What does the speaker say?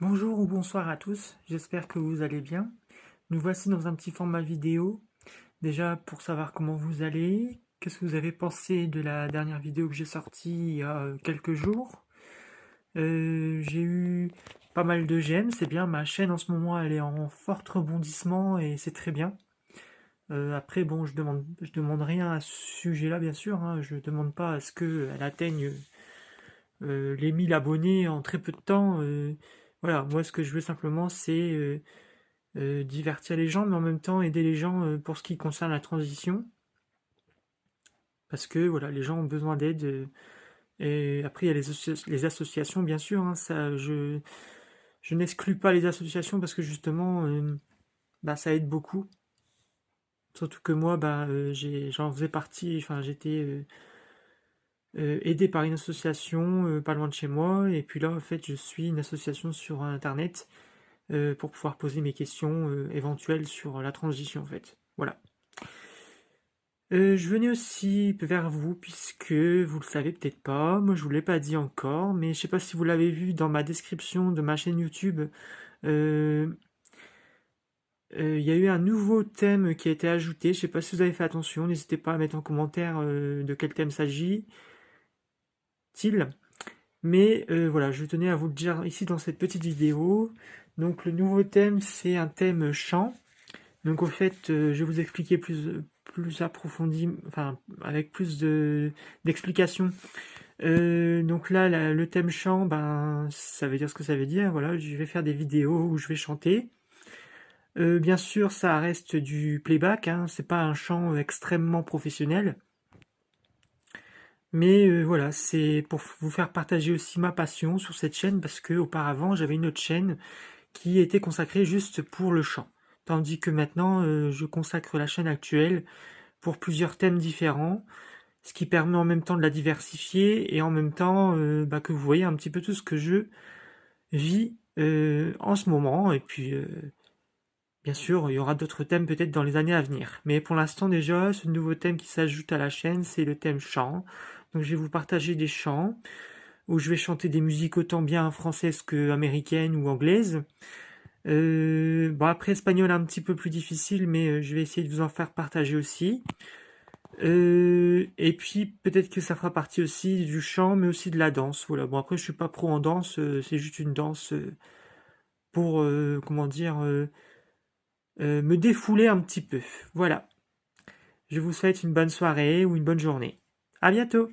Bonjour ou bonsoir à tous, j'espère que vous allez bien. Nous voici dans un petit format vidéo, déjà pour savoir comment vous allez, qu'est-ce que vous avez pensé de la dernière vidéo que j'ai sortie il y a quelques jours. J'ai eu pas mal de j'aime, c'est bien, ma chaîne en ce moment elle est en fort rebondissement et c'est très bien. Après bon, je demande rien à ce sujet-là bien sûr, hein, je demande pas à ce qu'elle atteigne les 1000 abonnés en très peu de temps. Voilà, moi ce que je veux simplement c'est divertir les gens, mais en même temps aider les gens pour ce qui concerne la transition, parce que voilà, les gens ont besoin d'aide. Et après, il y a les associations, bien sûr. Hein, ça, je n'exclus pas les associations parce que justement, bah, ça aide beaucoup. Surtout que moi, bah, j'en faisais partie. Enfin, j'étais aidé par une association pas loin de chez moi. Et puis là, en fait, je suis une association sur Internet pour pouvoir poser mes questions éventuelles sur la transition, en fait. Voilà. Je venais aussi vers vous puisque vous le savez peut-être pas, moi je vous l'ai pas dit encore, mais je sais pas si vous l'avez vu dans ma description de ma chaîne YouTube. euh, il y a eu un nouveau thème qui a été ajouté. Je sais pas si vous avez fait attention. N'hésitez pas à mettre en commentaire de quel thème s'agit-il. Mais voilà, je tenais à vous le dire ici dans cette petite vidéo. Donc le nouveau thème, c'est un thème chant. Donc au fait, je vais vous expliquer plus approfondi, enfin avec plus d'explications. Donc là, le thème chant, ben ça veut dire ce que ça veut dire. Voilà, je vais faire des vidéos où je vais chanter. Bien sûr, ça reste du playback, hein, c'est pas un chant extrêmement professionnel. Mais voilà, c'est pour vous faire partager aussi ma passion sur cette chaîne parce que auparavant j'avais une autre chaîne qui était consacrée juste pour le chant. Tandis que maintenant, je consacre la chaîne actuelle pour plusieurs thèmes différents, ce qui permet en même temps de la diversifier et en même temps bah, que vous voyez un petit peu tout ce que je vis en ce moment. Et puis, bien sûr, il y aura d'autres thèmes peut-être dans les années à venir. Mais pour l'instant déjà, ce nouveau thème qui s'ajoute à la chaîne, c'est le thème chant. Donc je vais vous partager des chants où je vais chanter des musiques autant bien françaises que américaines ou anglaises. Bon après espagnol un petit peu plus difficile, mais je vais essayer de vous en faire partager aussi. Et puis peut-être que ça fera partie aussi du chant, mais aussi de la danse. Voilà. Bon après je suis pas pro en danse, c'est juste une danse pour comment dire me défouler un petit peu. Voilà. Je vous souhaite une bonne soirée ou une bonne journée. À bientôt.